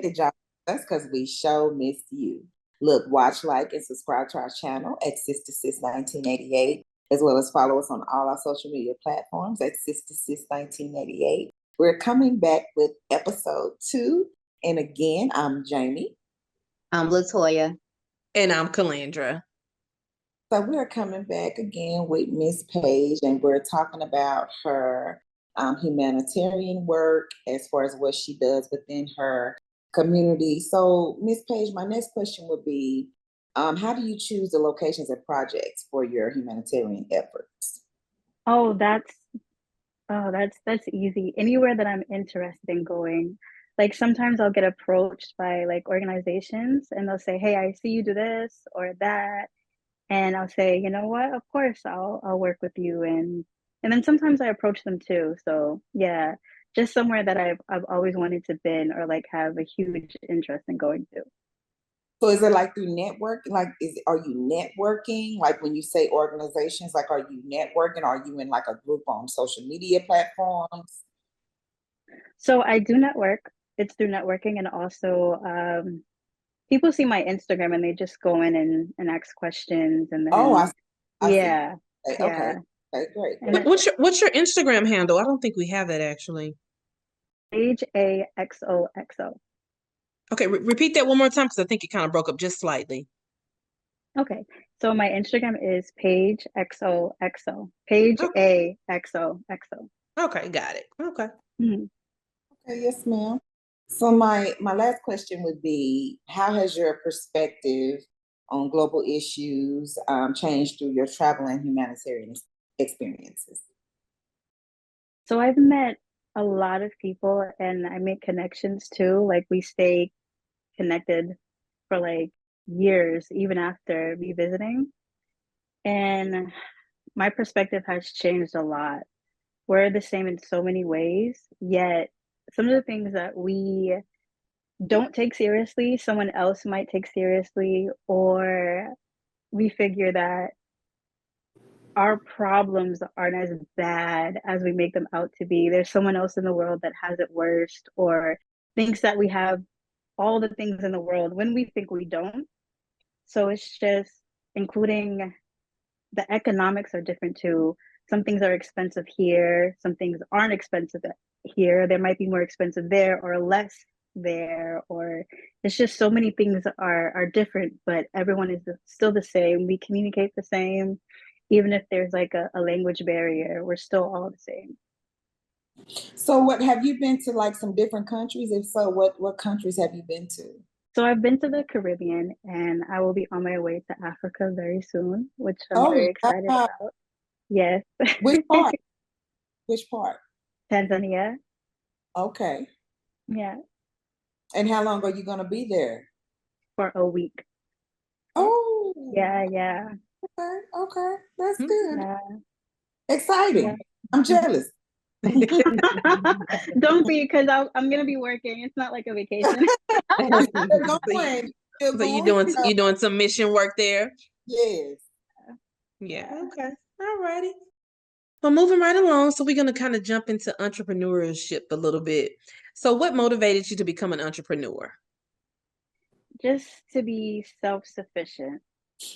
that y'all miss us because we sure miss you. Look, watch, like, and subscribe to our channel at Sister Sis 1988, as well as follow us on all our social media platforms at Sister Sis 1988. We're coming back with episode 2. And again, I'm Jamie. I'm Latoya. And I'm Calandra. So we're coming back again with Miss Page, and we're talking about her humanitarian work as far as what she does within her community. So, Miss Page, my next question would be, how do you choose the locations and projects for your humanitarian efforts? That's easy. Anywhere that I'm interested in going. Like sometimes I'll get approached by like organizations and they'll say, "Hey, I see you do this or that." And I'll say, "You know what? Of course, I'll work with you." And then sometimes I approach them too. So yeah, just somewhere that I've always wanted to been or like have a huge interest in going to. So is it like through network? Like, are you networking? Like when you say organizations, like are you networking? Are you in like a group on social media platforms? So I do network. It's through networking, and also people see my Instagram and they just go in and ask questions, and then I see. yeah, Okay, great. And What's your Instagram handle? I don't think we have that actually. Page AXOXO. Okay, repeat that one more time because I think it kind of broke up just slightly. Okay, so my Instagram is Page XOXO. Page AXOXO. Okay, got it. Okay. Mhm. Okay, yes, ma'am. So my last question would be, how has your perspective on global issues changed through your travel and humanitarian experiences? So I've met a lot of people and I make connections too. Like we stay connected for like years, even after revisiting. And my perspective has changed a lot. We're the same in so many ways, yet some of the things that we don't take seriously, someone else might take seriously, or we figure that our problems aren't as bad as we make them out to be. There's someone else in the world that has it worse or thinks that we have all the things in the world when we think we don't. So it's just including the economics are different too. Some things are expensive here, some things aren't expensive here. They might be more expensive there or less there, or it's just so many things are different, but everyone is still the same. We communicate the same. Even if there's like a language barrier, we're still all the same. So what have you been to, like some different countries? If so, what countries have you been to? So I've been to the Caribbean and I will be on my way to Africa very soon, which I'm very excited about. Yes. Which part? Which part? Tanzania. Okay. Yeah. And how long are you going to be there? For a week. Oh. Yeah. Okay. That's good. Yeah. Exciting. Yeah. I'm jealous. Don't be, because I'm gonna be working. It's not like a vacation. So you're doing some mission work there? Yes. Yeah. Okay. All righty. Well, moving right along. So we're gonna kind of jump into entrepreneurship a little bit. So what motivated you to become an entrepreneur? Just to be self-sufficient.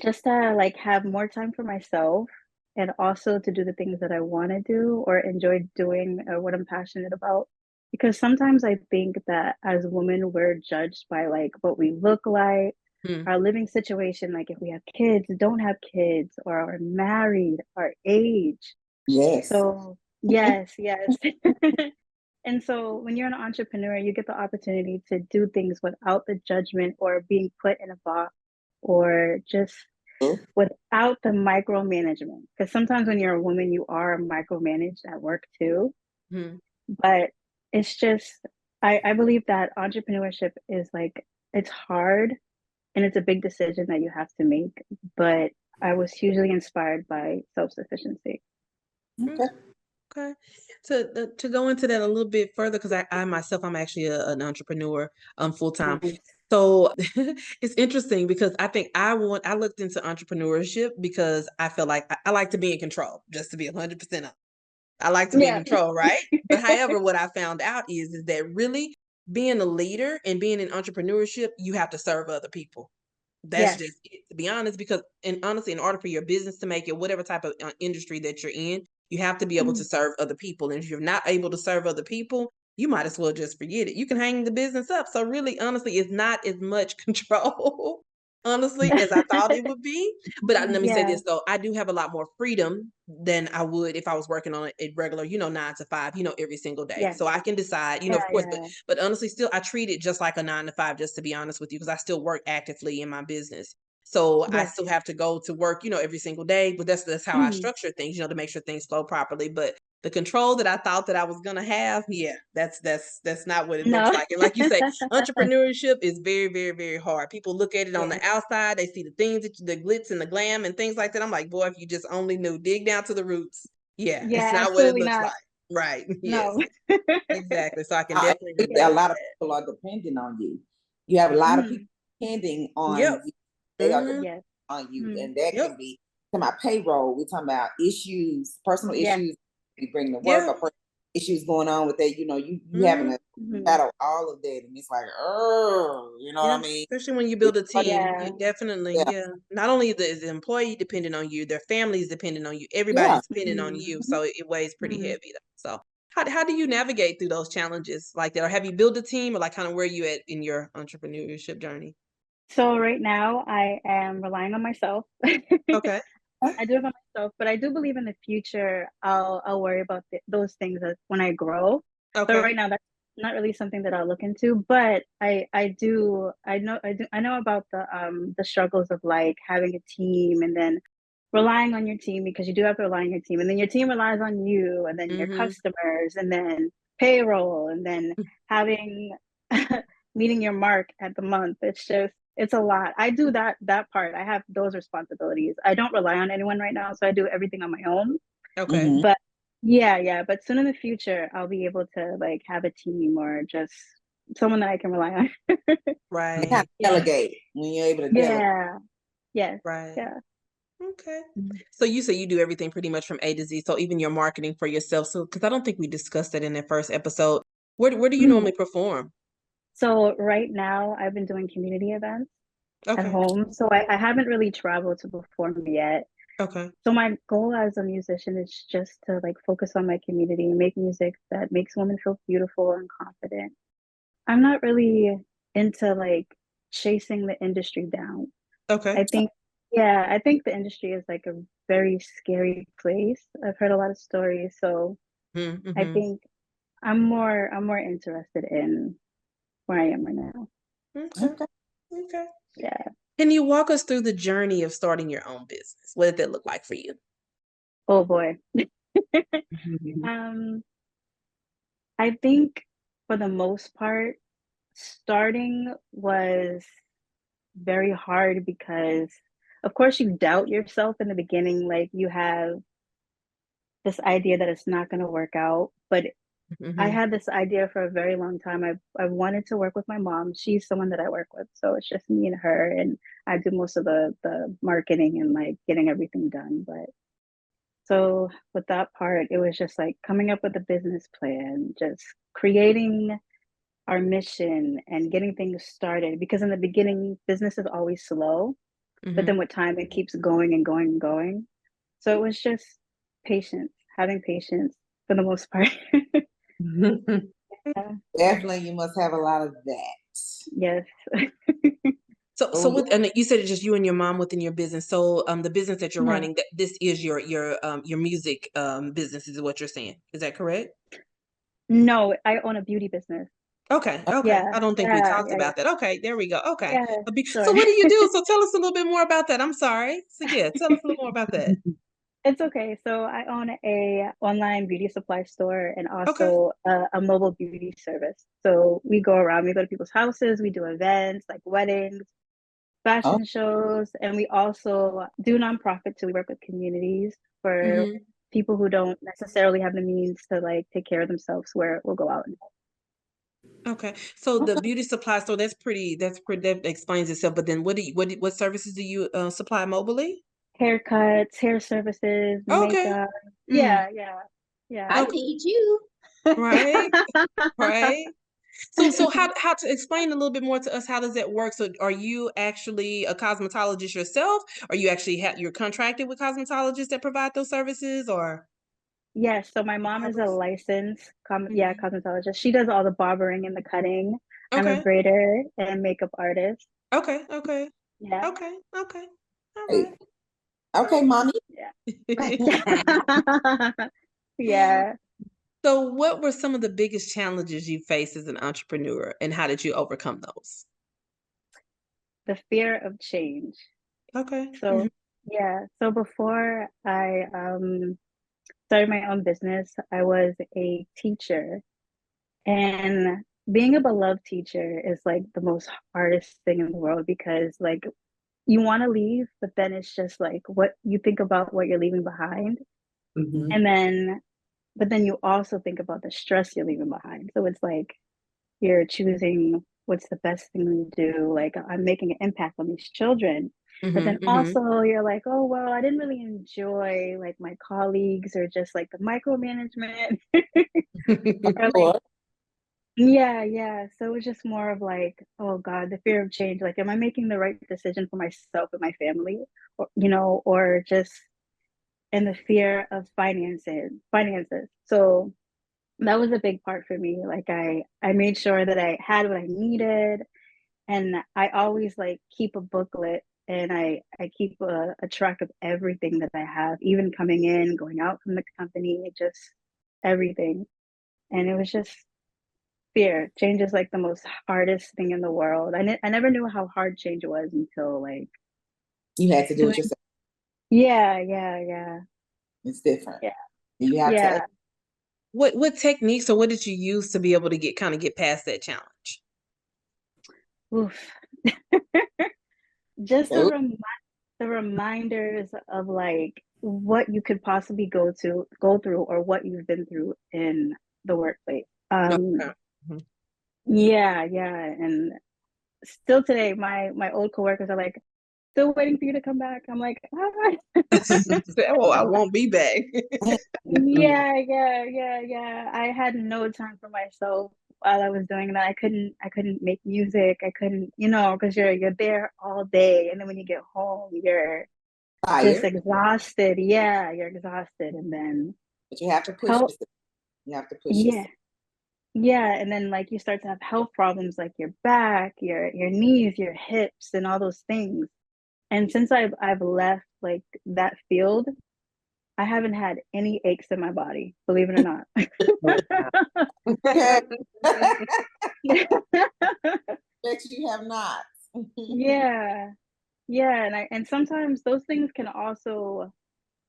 Just to like have more time for myself, and also to do the things that I want to do or enjoy doing or what I'm passionate about. Because sometimes I think that as women, we're judged by like what we look like, our living situation, like if we have kids, don't have kids, or are married, our age. Yes. So yes. And so when you're an entrepreneur, you get the opportunity to do things without the judgment or being put in a box, or just without the micromanagement. Because sometimes when you're a woman, you are micromanaged at work too. But it's just, I believe that entrepreneurship is like, it's hard and it's a big decision that you have to make. But I was hugely inspired by self-sufficiency. Okay. To go into that a little bit further, because I myself, I'm actually an entrepreneur full-time. Nice. So it's interesting because I think I looked into entrepreneurship because I feel like I like to be in control, just to be 100% up. I like to be in control, right? But however, what I found out is that really being a leader and being in entrepreneurship, you have to serve other people. That's Yes. just it, to be honest, because honestly, in order for your business to make it, whatever type of industry that you're in, you have to be able to serve other people. And if you're not able to serve other people, you might as well just forget it. You can hang the business up. So really, honestly, it's not as much control, honestly, as I thought it would be. But let me say Yeah. this though, I do have a lot more freedom than I would if I was working on a regular, 9 to 5, every single day. Yes. So I can decide, Yeah, of course, yeah. but honestly, still, I treat it just like a 9 to 5, just to be honest with you, because I still work actively in my business. So I Yes. still have to go to work, every single day. But that's how I Mhm. structure things, to make sure things flow properly. But the control that I thought that I was gonna have, yeah, that's not what it looks No. like. And like you say, entrepreneurship is very, very, very hard. People look at it on Yes. the outside, they see the things the glitz and the glam and things like that. I'm like, boy, if you just only knew, dig down to the roots. Yeah, it's Yeah, not what it absolutely looks not. like. Right. Yes. No. Exactly. So I can I definitely think relate that a to lot of that. people are depending on you. You have a lot of Mhm. people depending on Yep. you. They are Mhm. depending Yes. on you, Mhm. and that Yep. can be talking about payroll. We're talking about issues, personal Yes. issues you bring to work, Yeah. or issues going on with that. You having Mhm. to Mhm. battle all of that, and it's like, oh, you know what Yeah, I mean? especially when you build a team, Yeah. you definitely, Yeah, yeah. Not only is the employee dependent on you, their family is dependent on you. yeah. Everybody's dependent on Mhm. you, so it weighs pretty Mhm. heavy. So, how do you navigate through those challenges like that, or have you built a team, or like kind of where you at in your entrepreneurship journey? So right now I am relying on myself. Okay. I do it by myself, but I do believe in the future I'll worry about those things as when I grow. But Okay. right now that's not really something that I'll look into. But I know about the struggles of like having a team and then relying on your team because you do have to rely on your team and then your team relies on you and then your Mm-hmm. customers and then payroll and then having meeting your mark at the month. It's a lot. I do that part. I have those responsibilities. I don't rely on anyone right now, so I do everything on my own. Okay. Mhm. But yeah. But soon in the future, I'll be able to like have a team or just someone that I can rely on. You have Right. to delegate when you're able to delegate. Yeah. Yes. Right. Yeah. Okay. Mhm. So you say you do everything pretty much from A to Z. So even your marketing for yourself. So because I don't think we discussed that in that first episode. Where do you Mhm. normally perform? So right now, I've been doing community events at Okay. home. So I haven't really traveled to perform yet. Okay. So my goal as a musician is just to like focus on my community and make music that makes women feel beautiful and confident. I'm not really into like chasing the industry down. Okay. I think, yeah, I think the industry is like a very scary place. I've heard a lot of stories, so I Mm-hmm. think I'm more interested in where I am right now. Okay. Okay. Okay. Yeah. Can you walk us through the journey of starting your own business? What did that look like for you? Oh boy. Mhm. Um, I think for the most part, starting was very hard because of course you doubt yourself in the beginning, like you have this idea that it's not going to work out, but I Mhm. had this idea for a very long time. I wanted to work with my mom. She's someone that I work with, so it's just me and her, and I do most of the marketing and like getting everything done. But so with that part, it was just like coming up with a business plan, just creating our mission and getting things started. Because in the beginning, business is always slow, but then Mhm. with time, it keeps going and going and going. So it was just patience, having patience for the most part. Yeah. Definitely, you must have a lot of that. Yes. So Oh yeah. what, and you said it's just you and your mom within your business. So the business that you're Yeah. running, that this is your music business is what you're saying. Is that correct? No, I own a beauty business. Okay, okay. Yeah, I don't think we yeah, talked yeah, yeah. about that. Okay, there we go. Okay. Yeah, So sorry. what do you do? So tell us a little bit more about that. I'm sorry. So yeah, tell us a little more about that. It's okay. So I own a online beauty supply store and Okay. also a mobile beauty service. So we go around, we go to people's houses, we do events like weddings, Oh, fashion shows, and we also do nonprofit too. We work with communities for Hmm. people who don't necessarily have the means to like take care of themselves, where we'll go out and Okay. So the okay. beauty supply store, that explains itself. But then what services do you supply mobily? haircuts, hair services, Okay. makeup. Mm. Yeah. I Okay. need you. Right. Right. So how to explain a little bit more to us, how does that work? So are you actually a cosmetologist yourself? Are you actually you're contracted with cosmetologists that provide those services, or? Yes, so my mom is a Barbers? licensed Mhm. cosmetologist. She does all the barbering and the cutting. I'm a Okay. braider and makeup artist. Okay. Okay. Yeah. Okay. Okay. All Hey, right. okay, mommy. Yeah. Yeah. So what were some of the biggest challenges you faced as an entrepreneur, and how did you overcome those? The fear of change. Okay. So yeah, so before I started my own business, I was a teacher. And being a beloved teacher is like the most hardest thing in the world because like you want to leave, but then it's just like what you think about what you're leaving behind. Mhm. And then, but then you also think about the stress you're leaving behind. So it's like you're choosing what's the best thing to do. Like I'm making an impact on these children. But then Mhm. also you're like, oh, well, I didn't really enjoy like my colleagues or just like the micromanagement or like, Or yeah, yeah. So it was just more of like, oh God, the fear of change. Like, am I making the right decision for myself and my family? Or, or just and the fear of finances. So that was a big part for me. Like I made sure that I had what I needed, and I always like keep a booklet and I keep a track of everything that I have, even coming in, going out from the company, just everything. And it was just fear. Change is like the most hardest thing in the world. I never knew how hard change was until like, you had to do 'cause it yourself. yeah, yeah, yeah, It's different. yeah, You have to. yeah. What techniques or what did you use to be able to get past that challenge? Oof. Just Oh, the reminders of like what you could possibly go through or what you've been through in the workplace. Okay. Mhm. Yeah, yeah. And still today, my old coworkers are like, still waiting for you to come back. I'm like, ah. Oh, I won't be back. Yeah, yeah, yeah, yeah. I had no time for myself while I was doing that. I couldn't make music. I couldn't, because you're there all day, and then when you get home, you're just tired, exhausted. Yeah, you're exhausted, and then but you have to push health. yourself. You have to push Yeah, yourself. yeah, and then like you start to have health problems like your back, your knees, your hips, and all those things. And since I've left like that field, I haven't had any aches in my body, believe it or not. Okay. Bet you have not. Yeah, yeah, and sometimes those things can also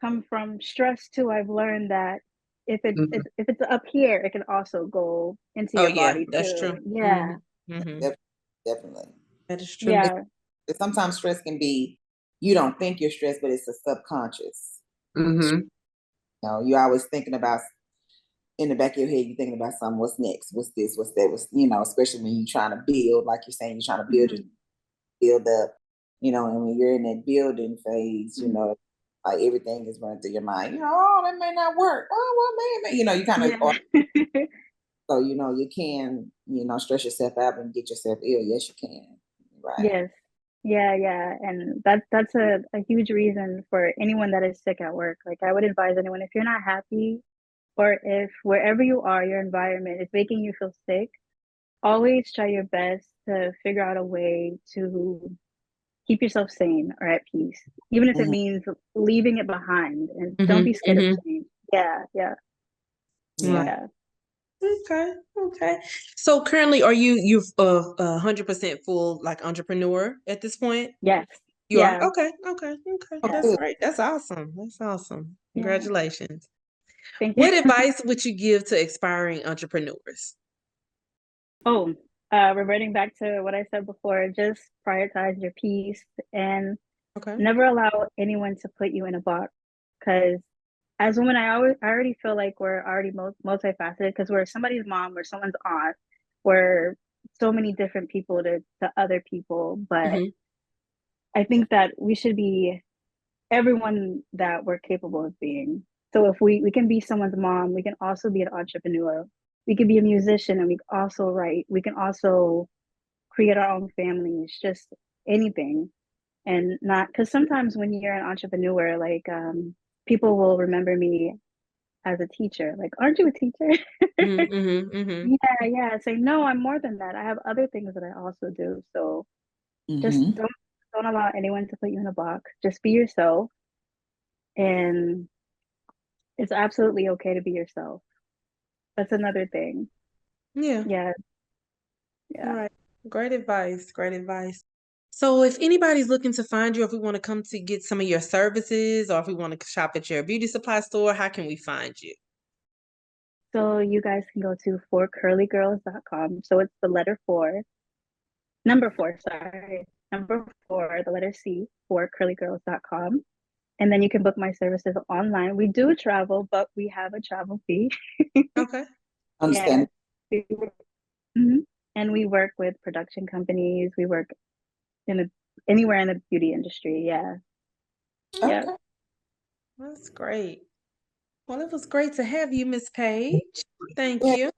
come from stress too. I've learned that if it's up here, it can also go into Oh your yeah, body that's too. true. Yeah, Mhm. Def- Definitely. That is true. It's, yeah, sometimes stress can be, you don't think you're stressed, but it's a subconscious. Mm-hmm. You're always thinking about in the back of your head, you're thinking about something. What's next? What's this? What's that? Especially when you're trying to build, like you're saying, you're trying to mhm, build up, and when you're in that building phase, mhm. like everything is running through your mind. Oh, that may not work. Oh, well, maybe, you kind of, Yeah. so, you can, stress yourself out and get yourself ill. Yes, you can. Right. Yes. Yeah, yeah. And that's a huge reason for anyone that is sick at work. Like I would advise anyone if you're not happy or if wherever you are, your environment is making you feel sick, always try your best to figure out a way to keep yourself sane or at peace, even if it Mhm. means leaving it behind and don't Mhm. be scared of Mhm. change. Yeah, yeah, Yeah. Right. yeah. Okay. Okay. So currently, are you've 100% full like entrepreneur at this point? Yes. You are? Yeah. Okay. Okay. Okay. Oh, Yeah. That's good. great. That's awesome. That's awesome. Yeah. Congratulations. Thank you. What advice would you give to aspiring entrepreneurs? Oh, reverting back to what I said before, just prioritize your peace and Okay. never allow anyone to put you in a box. Because as women, I already feel like we're already multifaceted because we're somebody's mom, we're someone's aunt, we're so many different people to other people. But Hmm. I think that we should be everyone that we're capable of being. So if we can be someone's mom, we can also be an entrepreneur. we could be a musician and we can also write. We can also create our own families, just anything. And not because sometimes when you're an entrepreneur, like people will remember me as a teacher. Like, aren't you a teacher? Yeah. Say, no, I'm more than that. I have other things that I also do. So just don't allow anyone to put you in a box. Just be yourself. And it's absolutely okay to be yourself. That's another thing. Yeah. Yeah. All Yeah. right. Great advice. Great advice. So if anybody's looking to find you, if we want to come to get some of your services, or if we want to shop at your beauty supply store, how can we find you? So you guys can go to forcurlygirls.com. So it's the letter four, number four, sorry. Number four, the letter C, forcurlygirls.com. And then you can book my services online. We do travel, but we have a travel fee. Okay. Understand. Mhm. And we work with production companies. We work anywhere in the beauty industry. Yeah. Okay. Yeah. That's great. Well, it was great to have you, Miss Page. Thank Yeah. you.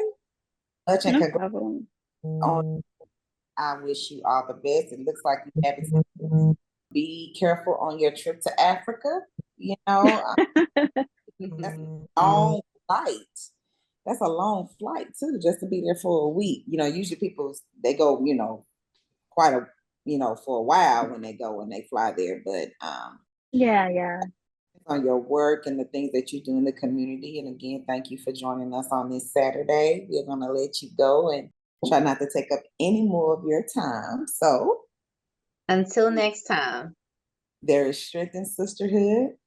Much and No congrats problem. on. I wish you all the best. It looks like you have it. Be careful on your trip to Africa. You know, that's a long flight. That's a long flight too, just to be there for a week. You know, usually people they go, quite a, for a while when they go and they fly there. But Yeah. on your work and the things that you do in the community. And again, thank you for joining us on this Saturday. We're gonna let you go and try not to take up any more of your time. So Until next time. there is strength in sisterhood.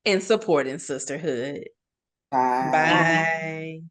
And supporting sisterhood. Bye. Bye.